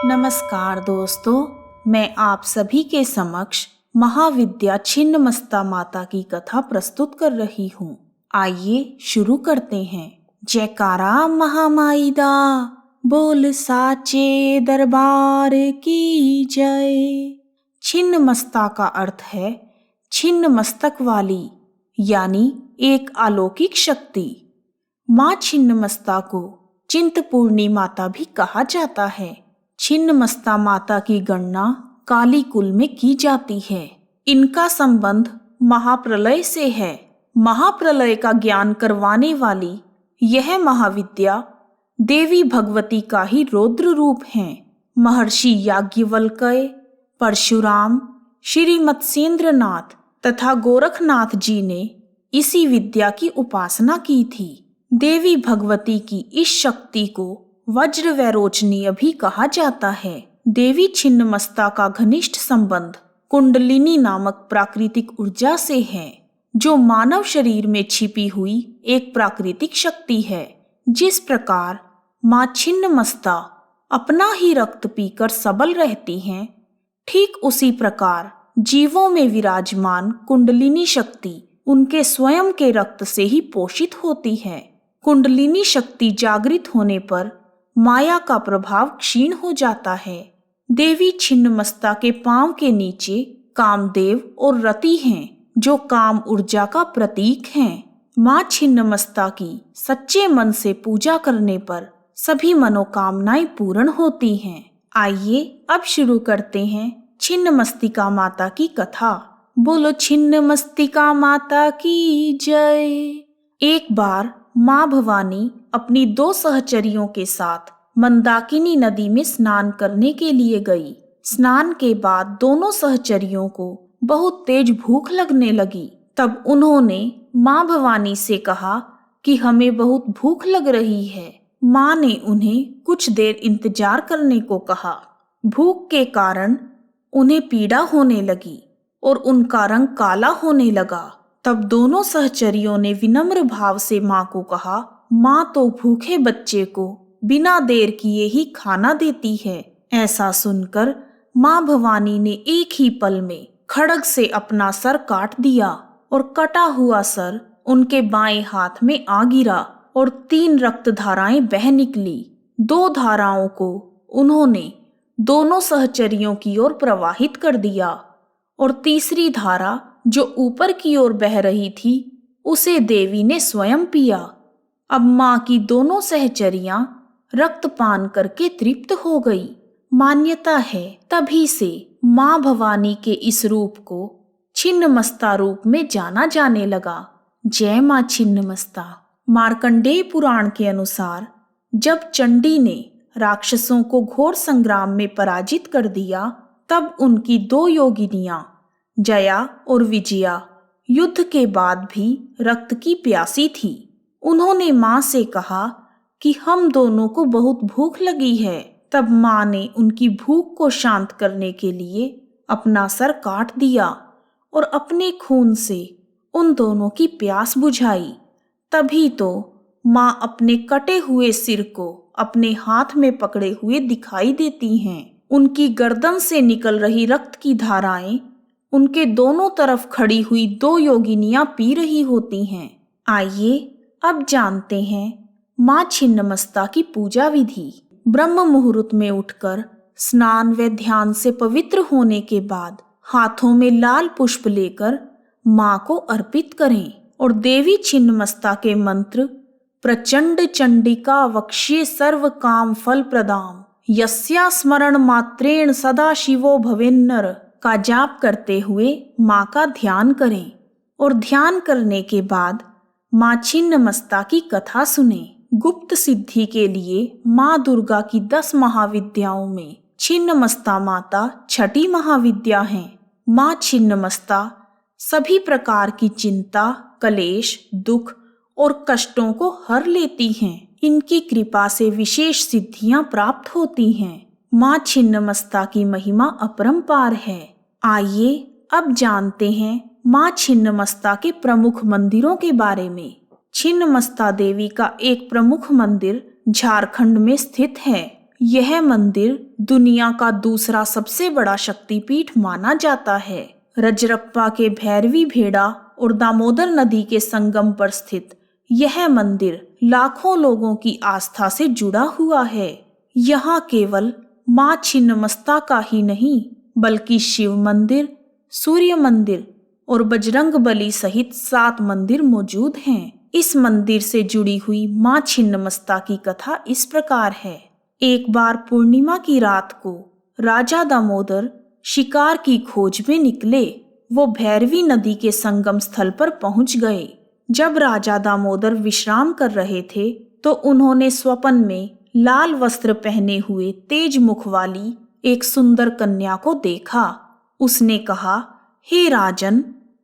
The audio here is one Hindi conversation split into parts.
नमस्कार दोस्तों, मैं आप सभी के समक्ष महाविद्या छिन्नमस्ता माता की कथा प्रस्तुत कर रही हूँ। आइए शुरू करते हैं। जयकारा महामाई दा, बोल साचे दरबार की जय। छिन्नमस्ता का अर्थ है छिन्न मस्तक वाली, यानी एक अलौकिक शक्ति। माँ छिन्नमस्ता को चिंतपूर्णी माता भी कहा जाता है। छिन्नमस्ता माता की गणना काली कुल में की जाती है। इनका संबंध महाप्रलय से है। महाप्रलय का ज्ञान करवाने वाली यह महाविद्या देवी भगवती का ही रौद्र रूप है। महर्षि याज्ञवल्क्य, परशुराम, श्री मत्स्येंद्रनाथ तथा गोरखनाथ जी ने इसी विद्या की उपासना की थी। देवी भगवती की इस शक्ति को वज्र वैरोचनीय भी कहा जाता है। देवी छिन्नमस्ता का घनिष्ठ संबंध कुंडलिनी नामक प्राकृतिक ऊर्जा से है, जो मानव शरीर में छिपी हुई एक प्राकृतिक शक्ति है। जिस प्रकार माँ छिन्नमस्ता अपना ही रक्त पीकर सबल रहती हैं, ठीक उसी प्रकार जीवों में विराजमान कुंडलिनी शक्ति उनके स्वयं के रक्त से ही पोषित होती है। कुंडलिनी शक्ति जागृत होने पर माया का प्रभाव क्षीण हो जाता है। देवी छिन्नमस्ता के पांव के नीचे कामदेव और रति हैं, जो काम ऊर्जा का प्रतीक हैं। माँ छिन्नमस्ता की सच्चे मन से पूजा करने पर सभी मनोकामनाएं पूर्ण होती हैं। आइए अब शुरू करते हैं छिन्नमस्तिका माता की कथा। बोलो छिन्नमस्तिका माता की जय। एक बार माँ भवानी अपनी 2 सहचरियों के साथ मंदाकिनी नदी में स्नान करने के लिए गई। स्नान के बाद दोनों सहचरियों को बहुत तेज भूख लगने लगी। तब उन्होंने माँ भवानी से कहा कि हमें बहुत भूख लग रही है। माँ ने उन्हें कुछ देर इंतजार करने को कहा। भूख के कारण उन्हें पीड़ा होने लगी और उनका रंग काला होने लगा। तब दोनों सहचरियों ने विनम्र भाव से माँ को कहा, माँ तो भूखे बच्चे को बिना देर किए ही खाना देती है। ऐसा सुनकर माँ भवानी ने एक ही पल में खड्ग से अपना सर काट दिया और कटा हुआ सर उनके बाएं हाथ में आ गिरा और 3 रक्त धाराएं बह निकली। 2 धाराओं को उन्होंने दोनों सहचरियों की ओर प्रवाहित कर दिया और तीसरी धारा जो ऊपर की ओर बह रही थी उसे देवी ने स्वयं पिया। अब माँ की दोनों सहचरियां रक्तपान करके तृप्त हो गई। मान्यता है तभी से माँ भवानी के इस रूप को छिन्नमस्ता रूप में जाना जाने लगा। जय माँ छिन्नमस्ता। मार्कंडेय पुराण के अनुसार जब चंडी ने राक्षसों को घोर संग्राम में पराजित कर दिया, तब उनकी 2 योगिनियां जया और विजया युद्ध के बाद भी रक्त की प्यासी थी। उन्होंने माँ से कहा कि हम दोनों को बहुत भूख लगी है। तब माँ ने उनकी भूख को शांत करने के लिए अपना सर काट दिया और अपने खून से उन दोनों की प्यास बुझाई। तभी तो माँ अपने कटे हुए सिर को अपने हाथ में पकड़े हुए दिखाई देती हैं। उनकी गर्दन से निकल रही रक्त की धाराएं उनके दोनों तरफ खड़ी हुई 2 योगिनियां पी रही होती हैं। आइए अब जानते हैं माँ छिन्नमस्ता की पूजा विधि। ब्रह्म मुहूर्त में उठकर स्नान व ध्यान से पवित्र होने के बाद हाथों में लाल पुष्प लेकर माँ को अर्पित करें और देवी छिन्नमस्ता के मंत्र प्रचंड चंडिका वक्ष्ये सर्व काम फल प्रदाम यस्या स्मरण मात्रेण सदा शिवो भवेन्नर का जाप करते हुए माँ का ध्यान करें और ध्यान करने के बाद माँ छिन्नमस्ता की कथा सुने। गुप्त सिद्धि के लिए माँ दुर्गा की 10 महाविद्याओं में छिन्नमस्ता माता छठी महाविद्या है। माँ छिन्नमस्ता सभी प्रकार की चिंता, कलेश, दुख और कष्टों को हर लेती हैं। इनकी कृपा से विशेष सिद्धियां प्राप्त होती हैं। माँ छिन्नमस्ता की महिमा अपरंपार है। आइए अब जानते हैं माँ छिन्नमस्ता के प्रमुख मंदिरों के बारे में। छिन्नमस्ता देवी का एक प्रमुख मंदिर झारखंड में स्थित है। यह मंदिर दुनिया का दूसरा सबसे बड़ा शक्तिपीठ माना जाता है। रजरप्पा के भैरवी भेड़ा और दामोदर नदी के संगम पर स्थित यह मंदिर लाखों लोगों की आस्था से जुड़ा हुआ है। यहाँ केवल माँ छिन्नमस्ता का ही नहीं बल्कि शिव मंदिर, सूर्य मंदिर और बजरंग बली सहित 7 मंदिर मौजूद हैं। इस मंदिर से जुड़ी हुई माँ छिन्नमस्ता की कथा इस प्रकार है। एक बार पूर्णिमा की रात को राजा दामोदर शिकार की खोज में निकले। वो भैरवी नदी के संगम स्थल पर पहुंच गए। जब राजा दामोदर विश्राम कर रहे थे तो उन्होंने स्वप्न में लाल वस्त्र पहने हुए तेज मुख वाली एक सुंदर कन्या को देखा। उसने कहा, हे राजन,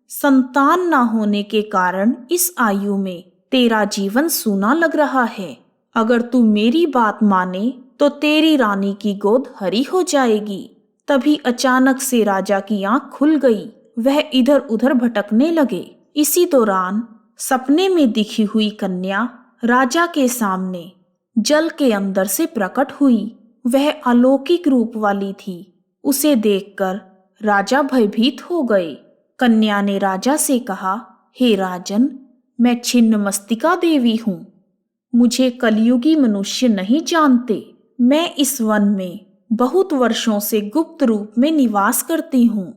संतान न होने के कारण इस आयु में तेरा जीवन सूना लग रहा है। अगर तू मेरी बात माने तो तेरी रानी की गोद हरी हो जाएगी। तभी अचानक से राजा की आंख खुल गई। वह इधर उधर भटकने लगे। इसी दौरान सपने में दिखी हुई कन्या राजा के सामने जल के अंदर से प्रकट हुई। वह अलौकिक रूप वाली थी। उसे देखकर राजा भयभीत हो गए। कन्या ने राजा से कहा, हे राजन, मैं छिन्नमस्तिका देवी हूँ। मुझे कलयुगी मनुष्य नहीं जानते। मैं इस वन में बहुत वर्षों से गुप्त रूप में निवास करती हूँ।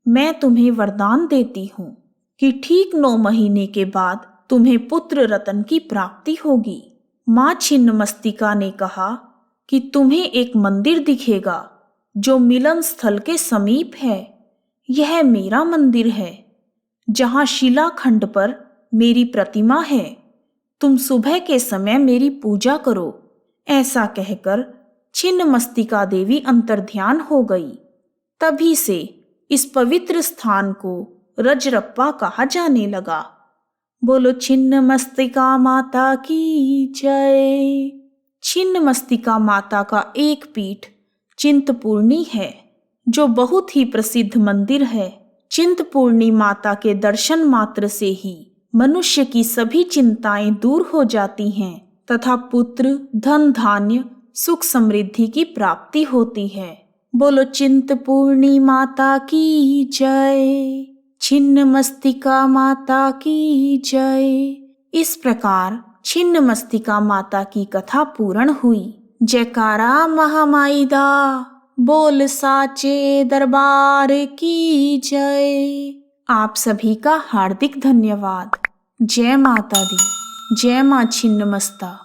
मैं तुम्हें वरदान देती हूँ कि ठीक 9 महीने के बाद तुम्हें पुत्र रतन की प्राप्ति होगी। माँ छिन्नमस्तिका ने कहा कि तुम्हें एक मंदिर दिखेगा जो मिलन स्थल के समीप है। यह मेरा मंदिर है जहाँ शिलाखंड पर मेरी प्रतिमा है। तुम सुबह के समय मेरी पूजा करो। ऐसा कहकर छिन्नमस्तिका देवी अंतर्ध्यान हो गई। तभी से इस पवित्र स्थान को रजरप्पा कहा जाने लगा। बोलो छिन्नमस्तिका माता की जय। छिन्नमस्तिका माता का एक पीठ चिंतपूर्णी है जो बहुत ही प्रसिद्ध मंदिर है। चिंतपूर्णी माता के दर्शन मात्र से ही मनुष्य की सभी चिंताएं दूर हो जाती हैं तथा पुत्र, धन, धान्य, सुख, समृद्धि की प्राप्ति होती है। बोलो चिंतपूर्णी माता की जय। छिन्नमस्तिका माता की जय। इस प्रकार छिन्नमस्तिका माता की कथा पूर्ण हुई। जयकारा महामाई दा, बोल साचे दरबार की जय। आप सभी का हार्दिक धन्यवाद। जय माता दी, जय माँ छिन्नमस्ता।